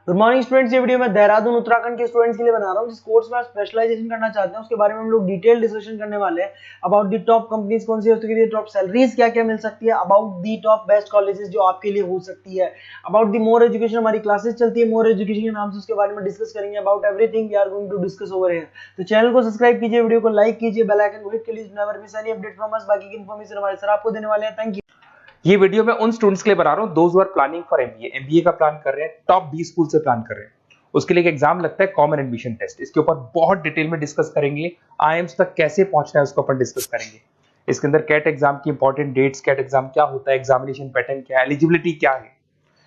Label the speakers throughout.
Speaker 1: Good morning students. ये video मैं देहरादून उत्तराखंड के स्टूडेंट्स के लिए बना रहा हूँ जिस कोर्स में आप स्पेशलाइजेशन करना चाहते हैं उसके बारे में हम लोग डिटेल डिस्कशन करने वाले हैं। अबाउट दी टॉप कंपनीज कौन सी है, उसके लिए टॉप सैलरीज क्या क्या मिल सकती है, about the top best colleges जो आपके लिए हो सकती है, अबाउट दी मोर एजुकेशन, हमारी क्लासेस चलती है मोर एजुकेशन के नाम से, उसके बारे में डिस्कस करेंगे। About everything we are going to discuss over here. तो चैनल को सब्सक्राइब कीजिए, वीडियो को लाइक कीजिए, बेल आइकन को हिट कीजिए, never miss any update from us. बाकी की इन्फॉर्मेशन हमारे सर आपको देने वाले हैं। Thank you.
Speaker 2: ये वीडियो मैं उन स्टूडेंट्स के लिए बना रहा हूँ those who are planning for MBA का प्लान कर रहे हैं, टॉप 20 स्कूल से प्लान कर रहे हैं। उसके लिए एक एग्जाम लगता है कॉमन एडमिशन टेस्ट। इसके ऊपर बहुत डिटेल में डिस्कस करेंगे। आईएम्स तक कैसे पहुंचना है उसको अपन डिस्कस करेंगे। इसके अंदर कैट एग्जाम की इंपॉर्टेंट डेट्स, कैट एग्जाम क्या होता है, एग्जामिनेशन पैटर्न क्या है, एलिजिबिलिटी क्या है,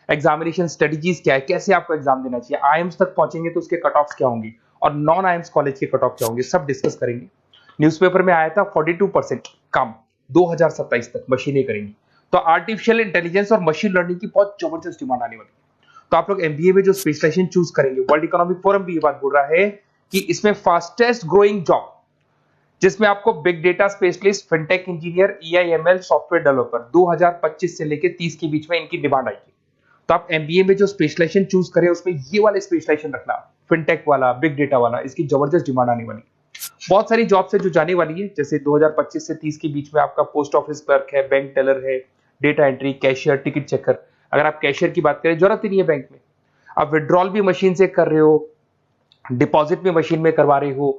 Speaker 2: एग्जामिनेशन स्ट्रेटजीज क्या है, कैसे आपको एग्जाम देना चाहिए, आईएम्स तक पहुंचेंगे तो उसके कट ऑफ क्या होंगे और नॉन आईएम्स कॉलेज के कट ऑफ क्या होंगे, सब डिस्कस करेंगे। न्यूज़पेपर में आया था 42% कम 2027 तक मशीनें करेंगी। तो आर्टिफिशियल इंटेलिजेंस और मशीन लर्निंग की बहुत जबरदस्त डिमांड आने वाली है। तो आप लोग एमबीए में जो स्पेशलाइजेशन चूज करेंगे, वर्ल्ड इकोनॉमिक फोरम भी ये बात बोल रहा है कि इसमें फास्टेस्ट ग्रोइंग जॉब जिसमें आपको big data specialist, fintech engineer, AIML software developer 2025 से लेकर 30 के बीच में इनकी डिमांड आएगी। तो आप एमबीए में जो स्पेशलाइजेशन चूज करें उसमें ये वाले स्पेशलाइजेशन रखना, फिनटेक वाला, बिग डेटा वाला, इसकी जबरदस्त डिमांड आने वाली है। बहुत सारी जॉब्स है जो जाने वाली है, जैसे 2025 से 30 के बीच में आपका पोस्ट ऑफिस क्लर्क है, बैंक टेलर है, data entry, cashier, ticket checker. अगर आप कैशियर की बात करें, जरूरत ही नहीं है बैंक में, आप विड्रॉल भी मशीन से कर रहे हो, डिपॉजिट भी मशीन में करवा रहे हो,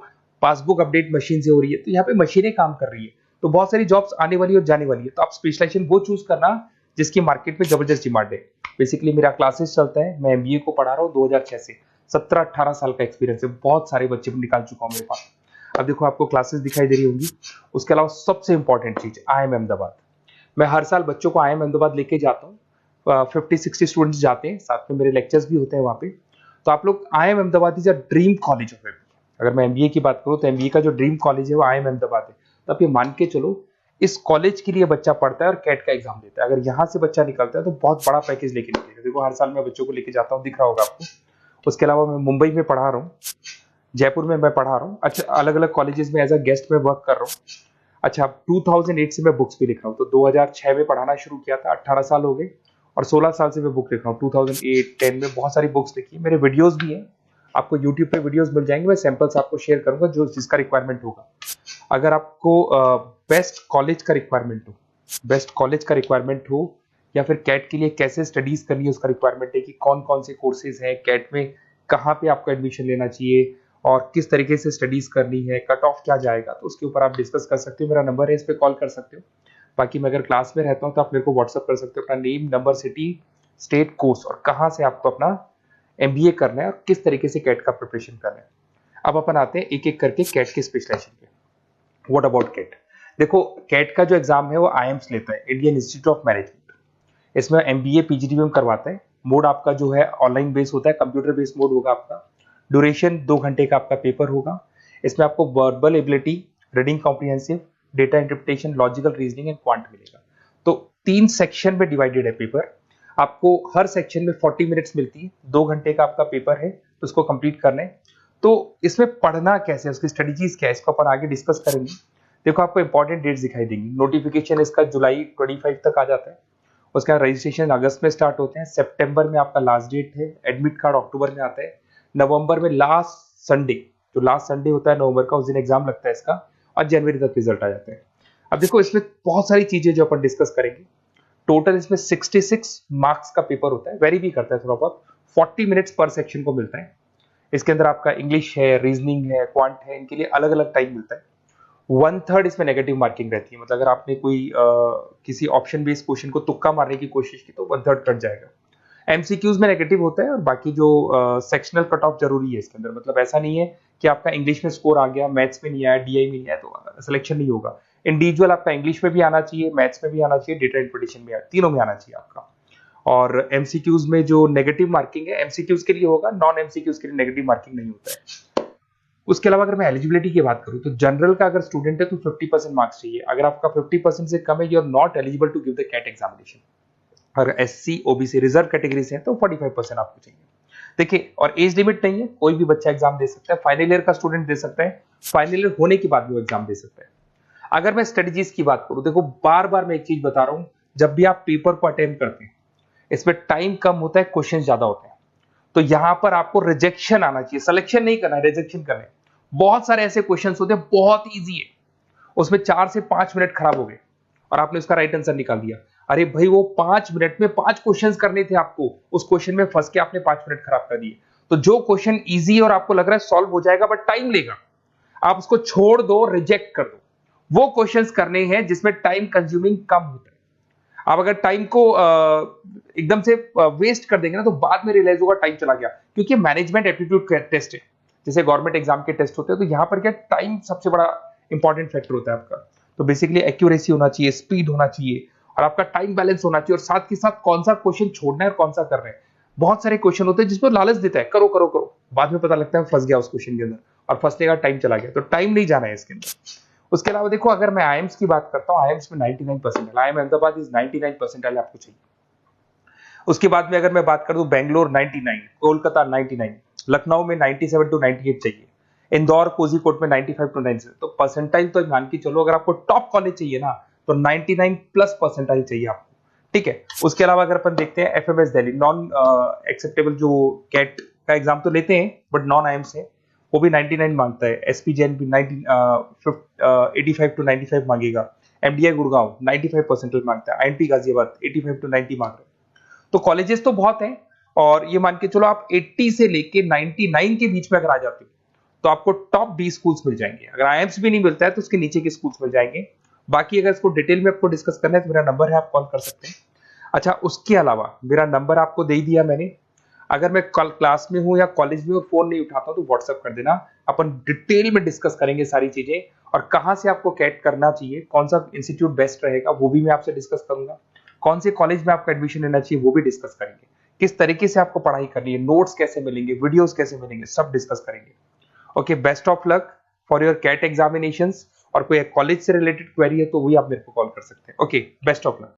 Speaker 2: पासबुक अपडेट मशीन से हो रही है, तो यहाँ पे मशीनें काम कर रही है। तो बहुत सारी जॉब्स आने वाली और जाने वाली है। तो आप स्पेशलाइजेशन वो चूज करना जिसकी मार्केट में जबरदस्त डिमांड है। बेसिकली मेरा क्लासेस चलता है, मैं एमबीए को पढ़ा रहा हूँ 2006 से। 17-18 साल का एक्सपीरियंस है, बहुत सारे बच्चे निकाल चुका हूँ मेरे पास। अब देखो आपको क्लासेस दिखाई दे रही होंगी। उसके अलावा सबसे इंपॉर्टेंट चीज IIM अहमदाबाद। मैं हर साल बच्चों को IIM अहमदाबाद लेके जाता हूँ। 50-60 स्टूडेंट्स जाते हैं, साथ में मेरे लेक्चर्स भी होते हैं वहाँ पे। तो आप लोग, IIM Ahmedabad is a dream college of MBA. अगर मैं एमबीए की बात करूँ तो एमबीए का जो ड्रीम कॉलेज है वो IIM अहमदाबाद है। तो आप ये मान के चलो, इस कॉलेज के लिए बच्चा पढ़ता है और कैट का एग्जाम देता है। अगर यहाँ से बच्चा निकलता है तो बहुत बड़ा पैकेज लेके निकलेगा। देखो हर साल मैं बच्चों को लेके जाता हूँ, दिख रहा होगा आपको। उसके अलावा मैं मुंबई में पढ़ा रहा हूँ, जयपुर में मैं पढ़ा रहा हूँ। अच्छा, अलग अलग कॉलेजेस में एज अ गेस्ट में वर्क कर रहा हूँ। अच्छा, 2008 से मैं बुक्स भी लिख रहा हूँ। तो 2006 में पढ़ाना शुरू किया था, 18 साल हो गए, और 16 साल से मैं बुक लिख रहा हूँ। 2008-10 में बहुत सारी बुक्स लिखी है। मेरे वीडियोस भी हैं, आपको यूट्यूब पे वीडियोस मिल जाएंगे। मैं सैंपल्स आपको शेयर करूंगा जो जिसका रिक्वायरमेंट होगा। अगर आपको बेस्ट कॉलेज का रिक्वायरमेंट हो, बेस्ट कॉलेज का रिक्वायरमेंट हो, या फिर कैट के लिए कैसे स्टडीज करनी है उसका रिक्वायरमेंट है कि कौन कौन से कोर्सेज हैं कैट में, कहाँ पे आपको एडमिशन लेना चाहिए और किस तरीके से स्टडीज करनी है, कट ऑफ क्या जाएगा, तो उसके ऊपर आप डिस्कस कर सकते हो। मेरा नंबर है, इस पर कॉल कर सकते हो। बाकी मैं अगर क्लास में रहता हूँ तो आप मेरे को व्हाट्सअप कर सकते हो अपना name, number, city, state, course और कहाँ से आपको अपना एमबीए करना है और किस तरीके से कैट का प्रिपरेशन करना है। अब अपन आते हैं एक एक करके कैट के स्पेशलाइजेशन पे। What about CAT? देखो, कैट का जो एग्जाम है वो आईएम्स लेता है, इंडियन इंस्टीट्यूट ऑफ मैनेजमेंट। इसमें एमबीए पीजीडीएम करवाता है। मोड आपका जो है ऑनलाइन बेस होता है, कंप्यूटर बेस्ड मोड होगा आपका। ड्यूरेशन 2 घंटे का आपका पेपर होगा। इसमें आपको verbal ability, reading comprehensive, data interpretation, logical reasoning and quant मिलेगा। तो 3 सेक्शन में डिवाइडेड है पेपर। आपको हर सेक्शन में 40 मिनट्स मिलती है। 2 घंटे का आपका पेपर है, तो उसको कंप्लीट करना है। तो इसमें पढ़ना कैसे है, उसकी स्ट्रेटजीज क्या है, इसको अपन आगे डिस्कस करेंगे। देखो आपको इंपॉर्टेंट डेट्स दिखाई देंगी। नोटिफिकेशन इसका जुलाई 25 तक आ जाता है। उसका रजिस्ट्रेशन अगस्त में स्टार्ट होते हैं। सितंबर में आपका लास्ट डेट है। एडमिट कार्ड अक्टूबर में आता है। नवंबर में लास्ट संडे, जो लास्ट संडे होता है नवंबर का, उस दिन एग्जाम लगता है इसका, और जनवरी तक रिजल्ट आ जाता है। अब देखो इसमें बहुत सारी चीजें जो अपन डिस्कस करेंगे। टोटल इसमें 66 मार्क्स का पेपर होता है, वेरी भी करता है थोड़ा बहुत। 40 मिनट्स पर सेक्शन को मिलता है। इसके अंदर आपका इंग्लिश है, रीजनिंग है, क्वांट है, इनके लिए अलग अलग टाइम मिलता है। 1/3 इसमें नेगेटिव मार्किंग रहती है। मतलब अगर आपने कोई किसी ऑप्शन बेस्ड क्वेश्चन को तुक्का मारने की कोशिश की तो 1/3 कट जाएगा। एमसीक्यूज में नेगेटिव होता है, और बाकी जो सेक्शनल कट ऑफ जरूरी है इसके अंदर। मतलब ऐसा नहीं है कि आपका इंग्लिश में स्कोर आ गया, मैथ्स में नहीं आया, डीआई में नहीं आया तो सिलेक्शन नहीं होगा। इंडिविजुअल आपका इंग्लिश में भी आना चाहिए, मैथ्स में भी आना चाहिए, डेटा इंटरप्रिटेशन में, तीनों में आना चाहिए आपका। और एमसीक्यूज में जो नेगेटिव मार्किंग है एमसीक्यूज के लिए होगा, नॉन एमसीक्यूज के लिए नेगेटिव मार्किंग नहीं होता है। उसके अलावा अगर मैं एलिजिबिलिटी की बात करूं तो जनरल का अगर स्टूडेंट है तो 50% मार्क्स चाहिए। अगर आपका 50% से कम है, you are not eligible to give the CAT examination. अगर एससी, ओबीसी, रिजर्व कैटेगरी से है तो 45% आपको चाहिए। देखिए, और एज लिमिट नहीं है, कोई भी बच्चा एग्जाम दे सकता है। फाइनल ईयर का स्टूडेंट दे सकता है, फाइनल ईयर होने के बाद भी वो एग्जाम दे सकता है। अगर मैं स्ट्रेटजीज की बात करूं, देखो बार बार मैं एक चीज बता रहा हूं, जब भी आप पेपर को अटेम्प्ट करते हैं इसमें टाइम कम होता है, क्वेश्चन ज्यादा होते हैं। तो यहां पर आपको रिजेक्शन आना चाहिए, सिलेक्शन नहीं करना है, रिजेक्शन करना है। बहुत सारे ऐसे क्वेश्चन होते हैं, बहुत ईजी है, उसमें 4 से 5 मिनट खराब हो गए और आपने उसका राइट आंसर निकाल दिया। अरे भाई वो 5 मिनट में 5 क्वेश्चंस करने थे आपको, उस क्वेश्चन में फंस के आपने 5 मिनट खराब कर दिए। तो जो क्वेश्चन इजी और आपको लग रहा है सॉल्व हो जाएगा बट टाइम लेगा, आप उसको छोड़ दो, रिजेक्ट कर दो। वो क्वेश्चंस करने हैं जिसमें टाइम कंज्यूमिंग कम होता है। आप अगर टाइम को एकदम से वेस्ट कर देंगे ना तो बाद में रियलाइज होगा टाइम चला गया, क्योंकि मैनेजमेंट एप्टीट्यूड टेस्ट है, जैसे गवर्नमेंट एग्जाम के टेस्ट होते हैं। तो यहाँ पर क्या टाइम सबसे बड़ा इंपॉर्टेंट फैक्टर होता है आपका। तो बेसिकली एक्यूरेसी होना चाहिए, स्पीड होना चाहिए और आपका टाइम बैलेंस होना चाहिए, और साथ के साथ कौन सा क्वेश्चन छोड़ना है और कौन सा करना है। बहुत सारे क्वेश्चन होते हैं जिसमें लालच देता है, करो करो करो, बाद में पता लगता है फंस गया उस क्वेश्चन के अंदर, और फंसने का टाइम चला गया। तो टाइम नहीं जाना है इसके अंदर। उसके अलावा देखो, अगर मैं आईएम्स की बात करता हूँ, आईएम्स में 99% आईएम अहमदाबाद इज 99% आपको चाहिए। उसके बाद में अगर मैं बात करूं, बेंगलोर 99, कोलकाता 99, लखनऊ में 97 टू 98 चाहिए, इंदौर कोझीकोड में 95 टू 97। तो परसेंटाइल तो मान के चलो, अगर आपको टॉप कॉलेज चाहिए ना तो 99 प्लस परसेंटाइल चाहिए आपको, ठीक है। उसके अलावा अगर अपन देखते हैं एफएमएस दिल्ली, नॉन एक्सेप्टेबल जो कैट का एग्जाम तो लेते हैं बट नॉन आईएम्स है, वो भी 99 मांगता है। एसपी जैन भी 85 टू 95 मांगेगा। एमडीआई गुड़गांव 95 परसेंटाइल मांगता है। आईएनटी गाजियाबाद 85 टू 90 मांग रहे हैं। तो कॉलेजेस तो बहुत हैं, और ये मान के चलो आप 80 से लेके 99 के बीच में अगर आ जाते हो तो आपको टॉप 20 स्कूल्स मिल जाएंगे। अगर आईएम्स भी नहीं मिलता है तो उसके नीचे के स्कूल्स मिल जाएंगे। बाकी अगर इसको डिटेल में आपको डिस्कस करना है तो मेरा नंबर है, आप कॉल कर सकते हैं। अच्छा, उसके अलावा मेरा नंबर आपको दे दिया मैंने, अगर मैं कल क्लास में हूं या कॉलेज में और फोन नहीं उठाता तो व्हाट्सएप कर देना, अपन डिटेल में डिस्कस करेंगे सारी चीजें, और कहां से आपको कैट करना चाहिए, कौन सा इंस्टीट्यूट बेस्ट रहेगा वो भी मैं आपसे डिस्कस करूंगा, कौन से कॉलेज में आपका एडमिशन लेना चाहिए वो भी डिस्कस करेंगे, किस तरीके से आपको पढ़ाई करनी है, नोट्स कैसे मिलेंगे, वीडियोस कैसे मिलेंगे, सब डिस्कस करेंगे। Okay, best of luck for your CAT examinations. और कोई कॉलेज से रिलेटेड क्वेरी है तो वही आप मेरे को कॉल कर सकते हैं। Okay, best of luck.